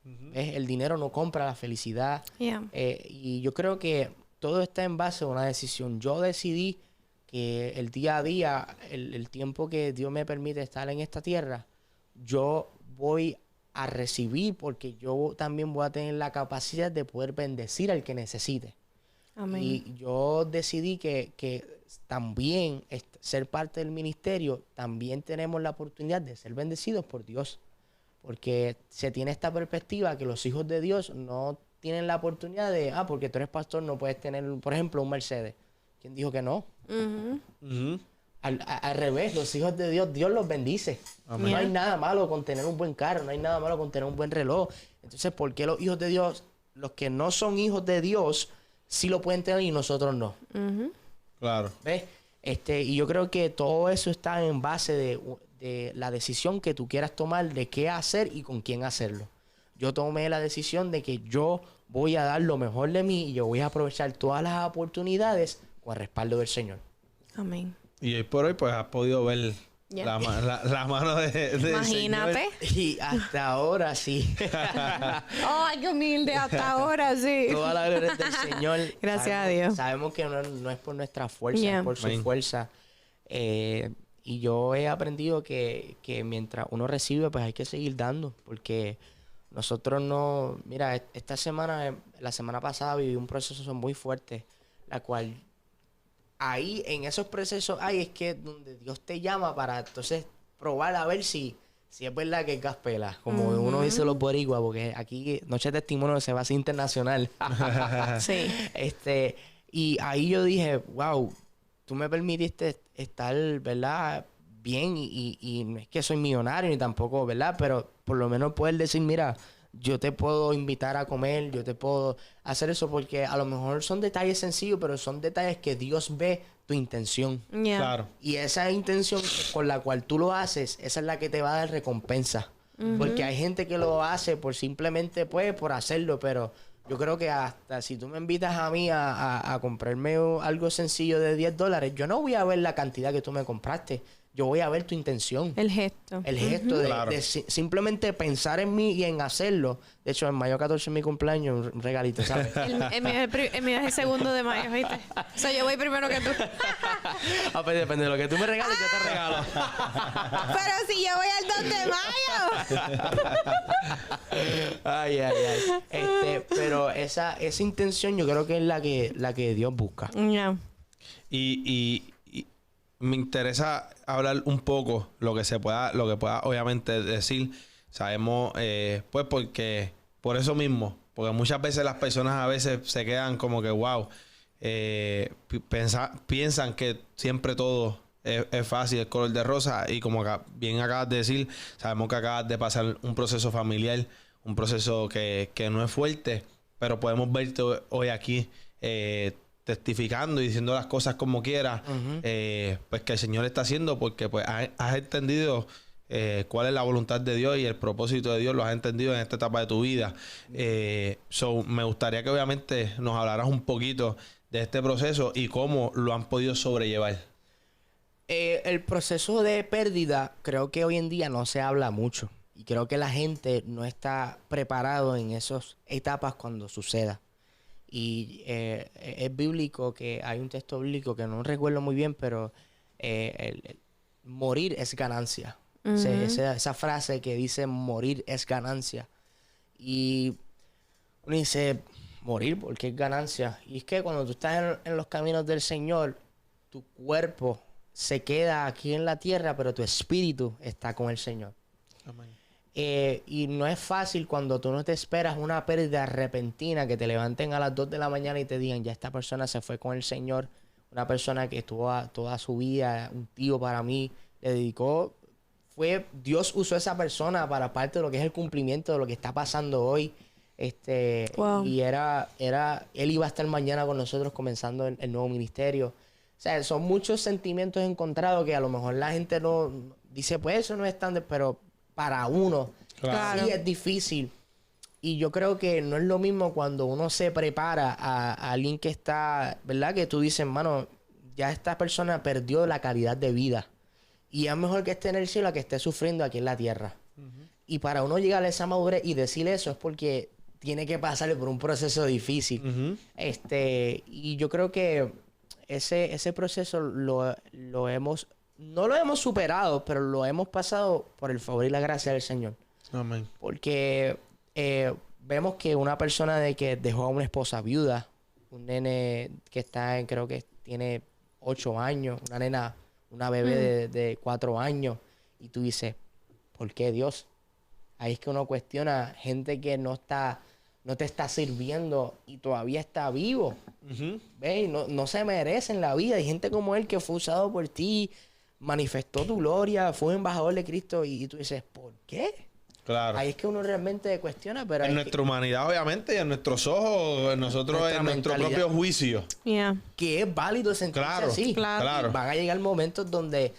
¿Ves? El dinero no compra la felicidad. Yeah. Y yo creo que todo está en base a una decisión. Yo decidí que el día a día, el tiempo que Dios me permite estar en esta tierra, yo voy a recibir, porque yo también voy a tener la capacidad de poder bendecir al que necesite. Amén. Y yo decidí que también ser parte del ministerio, también tenemos la oportunidad de ser bendecidos por Dios. Porque se tiene esta perspectiva que los hijos de Dios no tienen la oportunidad de, porque tú eres pastor, no puedes tener, por ejemplo, un Mercedes. ¿Quién dijo que no? Ujú. Al revés, los hijos de Dios, Dios los bendice. Amén. No hay nada malo con tener un buen carro, no hay nada malo con tener un buen reloj. Entonces, ¿por qué los hijos de Dios, los que no son hijos de Dios, sí lo pueden tener y nosotros no? Ujú. Claro. ¿Ves? Y yo creo que todo eso está en base de la decisión que tú quieras tomar de qué hacer y con quién hacerlo. Yo tomé la decisión de que yo voy a dar lo mejor de mí y yo voy a aprovechar todas las oportunidades con el respaldo del Señor. Amén. Y hoy por hoy, pues has podido ver Ya. la mano del Imagínate. Señor. Y hasta ahora sí. Ay, qué humilde hasta ahora, sí. Toda la gloria es del Señor. Gracias a Sabemos- Dios. Sabemos que no es por nuestra fuerza, Yeah. es por su Amén. fuerza. Y yo he aprendido que mientras uno recibe, pues hay que seguir dando. Porque nosotros no... Mira, esta semana, la semana pasada viví un proceso muy fuerte, la cual... Ahí, en esos procesos, es que donde Dios te llama para entonces probar a ver si es verdad que es gaspela. Como uno dice los boricuas, porque aquí Noche de Testimonio se va a hacer internacional. Sí. Y ahí yo dije, wow, tú me permitiste estar, ¿verdad? Bien y no es que soy millonario ni tampoco, ¿verdad? Pero por lo menos poder decir, mira, yo te puedo invitar a comer, yo te puedo hacer eso, porque a lo mejor son detalles sencillos, pero son detalles que Dios ve tu intención. Yeah. Claro. Y esa intención con la cual tú lo haces, esa es la que te va a dar recompensa. Porque hay gente que lo hace por simplemente, pues, por hacerlo, pero yo creo que hasta si tú me invitas a mí a comprarme algo sencillo de $10, yo no voy a ver la cantidad que tú me compraste. Yo voy a ver tu intención. El gesto. El gesto de, Claro. simplemente pensar en mí y en hacerlo. De hecho, en mayo 14 es mi cumpleaños, un regalito, ¿sabes? El mío es el segundo de mayo, ¿viste? O sea, yo voy primero que tú. Pues depende de lo que tú me regales, yo te regalo. Pero si yo voy al 2 de mayo. Ay. Pero esa intención yo creo que es la que Dios busca. Yeah. Y me interesa hablar un poco lo que pueda obviamente decir. Sabemos, pues porque por eso mismo, porque muchas veces las personas a veces se quedan como que wow, piensan que siempre todo es fácil, es color de rosa. Y como bien acabas de decir, sabemos que acabas de pasar un proceso familiar, un proceso que no es fuerte, pero podemos verte hoy aquí testificando y diciendo las cosas como quieras, pues que el Señor está haciendo, porque pues has entendido cuál es la voluntad de Dios y el propósito de Dios, lo has entendido en esta etapa de tu vida. Me gustaría que obviamente nos hablaras un poquito de este proceso y cómo lo han podido sobrellevar. El proceso de pérdida creo que hoy en día no se habla mucho y creo que la gente no está preparado en esas etapas cuando suceda. Y es bíblico, que hay un texto bíblico que no recuerdo muy bien, pero el morir es ganancia. Esa frase que dice morir es ganancia. Y uno dice, morir, porque es ganancia. Y es que cuando tú estás en los caminos del Señor, tu cuerpo se queda aquí en la tierra, pero tu espíritu está con el Señor. Amén. Y no es fácil cuando tú no te esperas una pérdida repentina, que te levanten a las 2 de la mañana y te digan, ya esta persona se fue con el Señor. Una persona que estuvo toda su vida, un tío para mí, le dedicó... Dios usó a esa persona para parte de lo que es el cumplimiento de lo que está pasando hoy. Wow. Y él iba a estar mañana con nosotros comenzando el nuevo ministerio. O sea, son muchos sentimientos encontrados que a lo mejor la gente no dice, pues eso no es tan... pero para uno Claro. sí es difícil. Y yo creo que no es lo mismo cuando uno se prepara a alguien que está, ¿verdad? Que tú dices, mano, ya esta persona perdió la calidad de vida. Y es mejor que esté en el cielo a que esté sufriendo aquí en la tierra. Y para uno llegar a esa madurez y decir eso es porque tiene que pasar por un proceso difícil. Y yo creo que ese proceso lo hemos... No lo hemos superado, pero lo hemos pasado por el favor y la gracia del Señor. Amén. Porque vemos que una persona de que dejó a una esposa viuda, un nene que está creo que tiene 8 años, una nena... una bebé de 4 años, y tú dices, ¿por qué Dios? Ahí es que uno cuestiona gente que no te está sirviendo y todavía está vivo. ¿Ves? No se merecen la vida. Hay gente como él que fue usado por ti, manifestó tu gloria, fue embajador de Cristo, y tú dices, ¿por qué? Claro. Ahí es que uno realmente cuestiona, pero... En nuestra humanidad, obviamente, y en nuestros ojos, en nosotros, en nuestro propio juicio. Yeah. Que es válido sentirse así. Claro. Y van a llegar momentos donde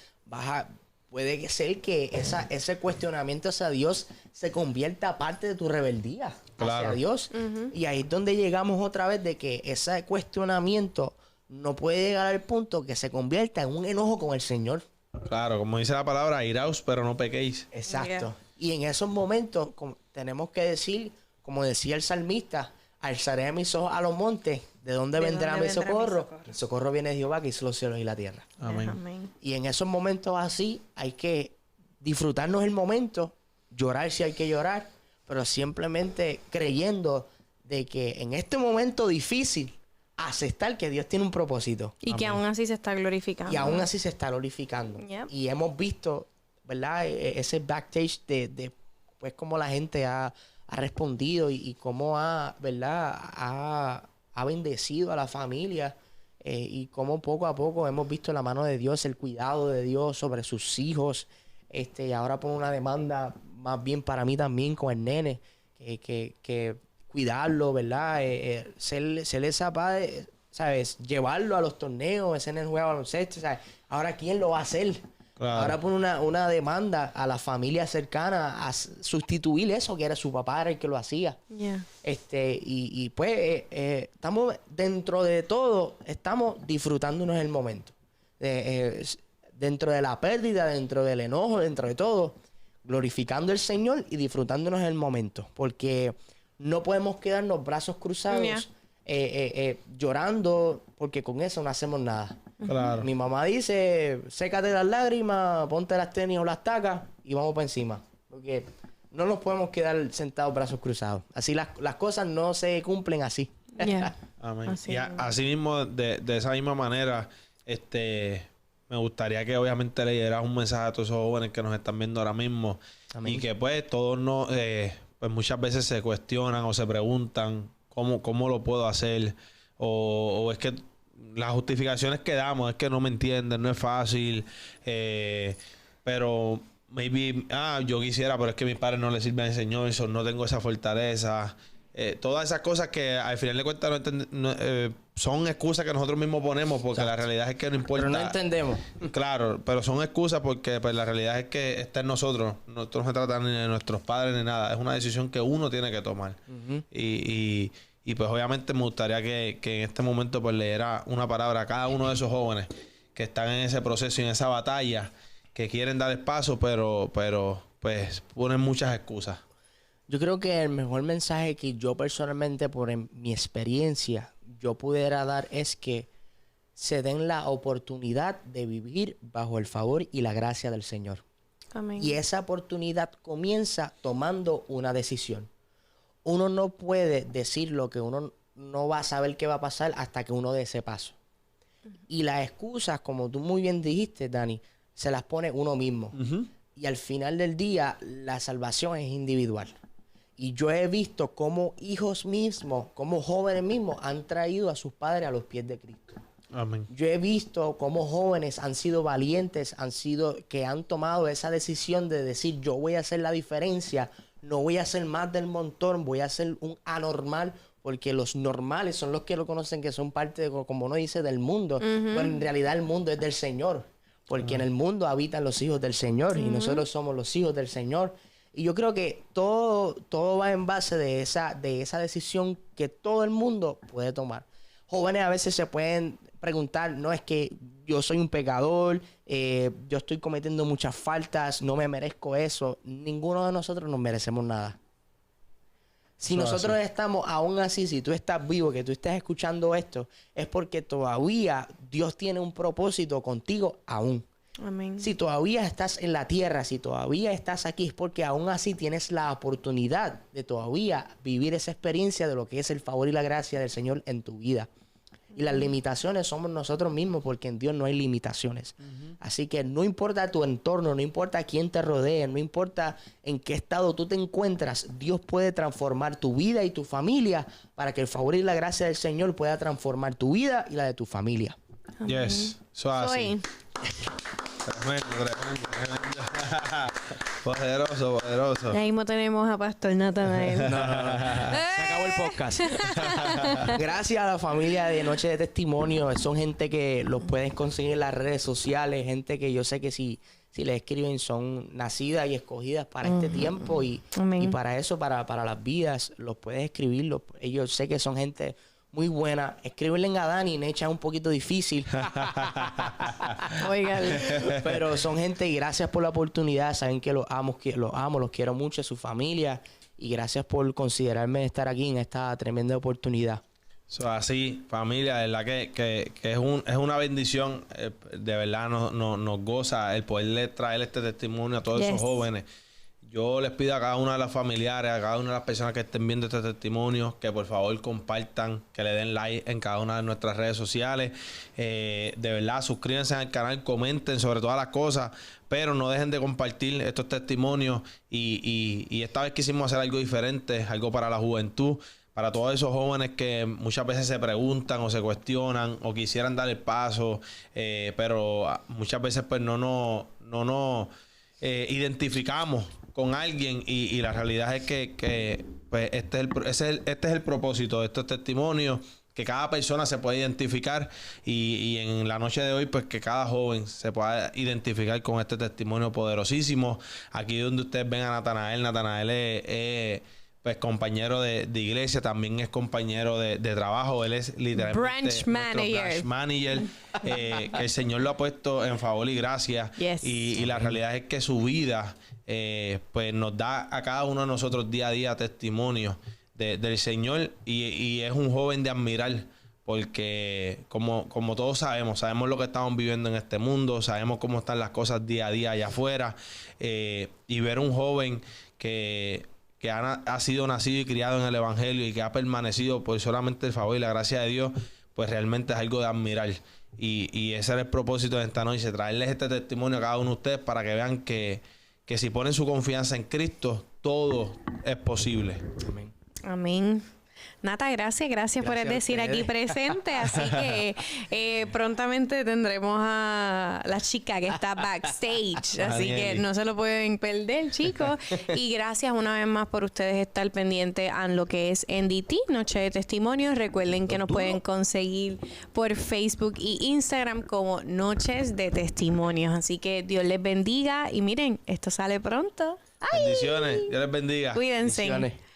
puede ser que ese cuestionamiento hacia Dios se convierta parte de tu rebeldía hacia Dios. Y ahí es donde llegamos otra vez de que ese cuestionamiento no puede llegar al punto que se convierta en un enojo con el Señor. Claro, como dice la palabra, iraos, pero no pequéis. Exacto. Y en esos momentos tenemos que decir, como decía el salmista, alzaré mis ojos a los montes, ¿de dónde vendrá mi socorro? El socorro viene de Jehová, que hizo los cielos y la tierra. Amén. Amén. Y en esos momentos así hay que disfrutarnos el momento, llorar si hay que llorar, pero simplemente creyendo de que en este momento difícil, aceptar que Dios tiene un propósito. Y que aún así se está glorificando. Y aún así se está glorificando. Yep. Y hemos visto, ¿verdad? Ese backstage de pues cómo la gente ha respondido y cómo ¿verdad? Ha bendecido a la familia y cómo poco a poco hemos visto la mano de Dios, el cuidado de Dios sobre sus hijos. Y ahora pone una demanda más bien para mí también con el nene, que cuidarlo, ¿verdad? Ser esa padre, ¿sabes? Llevarlo a los torneos, ese nene juega baloncesto, ¿sabes? Ahora, ¿quién lo va a hacer? Claro. Ahora pone una demanda a la familia cercana a sustituir eso, que era su papá, era el que lo hacía. Yeah. Y pues estamos dentro de todo, estamos disfrutándonos el momento. Dentro de la pérdida, dentro del enojo, dentro de todo, glorificando al Señor y disfrutándonos el momento. Porque no podemos quedarnos brazos cruzados, llorando, porque con eso no hacemos nada. Claro. Mi mamá dice, sécate las lágrimas, ponte las tenis o las tacas y vamos para encima. Porque no nos podemos quedar sentados brazos cruzados. Así las cosas no se cumplen así. Yeah. Amén. Así Y así mismo, de esa misma manera, me gustaría que obviamente le dieras un mensaje a todos esos jóvenes que nos están viendo ahora mismo. Amén. Y que pues todos no, pues muchas veces se cuestionan o se preguntan cómo lo puedo hacer. O es que las justificaciones que damos es que no me entienden, no es fácil, pero maybe, yo quisiera, pero es que mis padres no les sirven al Señor, no tengo esa fortaleza. Todas esas cosas que al final de cuentas son excusas que nosotros mismos ponemos porque la realidad es que no importa. Pero no entendemos. Claro, pero son excusas porque pues, la realidad es que está en nosotros. Nosotros no se trata ni de nuestros padres ni nada. Es una decisión que uno tiene que tomar. Y pues obviamente me gustaría que en este momento pues le diera una palabra a cada uno de esos jóvenes que están en ese proceso y en esa batalla, que quieren dar el paso, pero pues ponen muchas excusas. Yo creo que el mejor mensaje que yo personalmente, mi experiencia, yo pudiera dar es que se den la oportunidad de vivir bajo el favor y la gracia del Señor. Amén. Y esa oportunidad comienza tomando una decisión. Uno no puede decir lo que uno no va a saber qué va a pasar hasta que uno dé ese paso. Y las excusas, como tú muy bien dijiste, Dani, se las pone uno mismo. Y al final del día, la salvación es individual. Y yo he visto cómo hijos mismos, como jóvenes mismos, han traído a sus padres a los pies de Cristo. Amén. Yo he visto cómo jóvenes han sido valientes, que han tomado esa decisión de decir, yo voy a hacer la diferencia, no voy a ser más del montón, voy a ser un anormal, porque los normales son los que lo conocen, que son parte, como uno dice, del mundo. Pero en realidad el mundo es del Señor, porque en el mundo habitan los hijos del Señor y nosotros somos los hijos del Señor. Y yo creo que todo va en base de esa decisión que todo el mundo puede tomar. Jóvenes a veces se pueden preguntar, no, es que yo soy un pecador, yo estoy cometiendo muchas faltas, no me merezco eso. Ninguno de nosotros nos merecemos nada. Si nosotros estamos aún así, si tú estás vivo, que tú estés escuchando esto, es porque todavía Dios tiene un propósito contigo aún. Amén. Si todavía estás en la tierra, si todavía estás aquí, es porque aún así tienes la oportunidad de todavía vivir esa experiencia de lo que es el favor y la gracia del Señor en tu vida. Y las limitaciones somos nosotros mismos, porque en Dios no hay limitaciones. Así que no importa tu entorno, no importa quién te rodee, no importa en qué estado tú te encuentras, Dios puede transformar tu vida y tu familia para que el favor y la gracia del Señor pueda transformar tu vida y la de tu familia. Yes, eso así. Soy. Tremendo. Poderoso. Y ahí mismo tenemos a Pastor Natanael. Se acabó el podcast. Gracias a la familia de Noche de Testimonio. Son gente que los puedes conseguir en las redes sociales. Gente que yo sé que si les escriben son nacidas y escogidas para este tiempo. Y para eso, para las vidas, los puedes escribir. Ellos sé que son gente muy buena. Escribirle a Dani, Necha, es un poquito difícil. Oigan. Pero son gente, y gracias por la oportunidad. Saben que los amo, los quiero mucho, su familia. Y gracias por considerarme estar aquí en esta tremenda oportunidad. Así, familia, de verdad que es una bendición. De verdad nos goza el poderle traer este testimonio a todos esos jóvenes. Yo les pido a cada una de las familiares, a cada una de las personas que estén viendo este testimonio, que por favor compartan, que le den like en cada una de nuestras redes sociales. De verdad, suscríbanse al canal, comenten sobre todas las cosas, pero no dejen de compartir estos testimonios. Y esta vez quisimos hacer algo diferente, algo para la juventud, para todos esos jóvenes que muchas veces se preguntan o se cuestionan o quisieran dar el paso, pero muchas veces pues no nos identificamos con alguien y la realidad es que pues este es el propósito de estos testimonios, que cada persona se pueda identificar y en la noche de hoy pues que cada joven se pueda identificar con este testimonio poderosísimo. Aquí donde ustedes ven a Natanael es pues compañero de iglesia, también es compañero de trabajo. Él es literalmente branch manager, que el Señor lo ha puesto en favor y gracia. Y la realidad es que su vida pues nos da a cada uno de nosotros día a día testimonio del Señor, y es un joven de admirar, porque como todos sabemos lo que estamos viviendo en este mundo, sabemos cómo están las cosas día a día allá afuera, y ver un joven que ha sido nacido y criado en el Evangelio y que ha permanecido por solamente el favor y la gracia de Dios, pues realmente es algo de admirar. Y ese era el propósito de esta noche, traerles este testimonio a cada uno de ustedes para que vean que si ponen su confianza en Cristo, todo es posible. Amén. Amén. Nata, gracias por Gracias a decir aquí ustedes. presente. Así que prontamente tendremos a la chica que está backstage. Así que Danieli. no se lo pueden perder, chicos. Y gracias una vez más por ustedes estar pendientes a lo que es NDT, Noche de Testimonios. Recuerden que nos pueden conseguir por Facebook y Instagram como Noches de Testimonios. Así que Dios les bendiga. Y miren, esto sale pronto. ¡Ay! Bendiciones. Dios les bendiga. Cuídense. Bendiciones.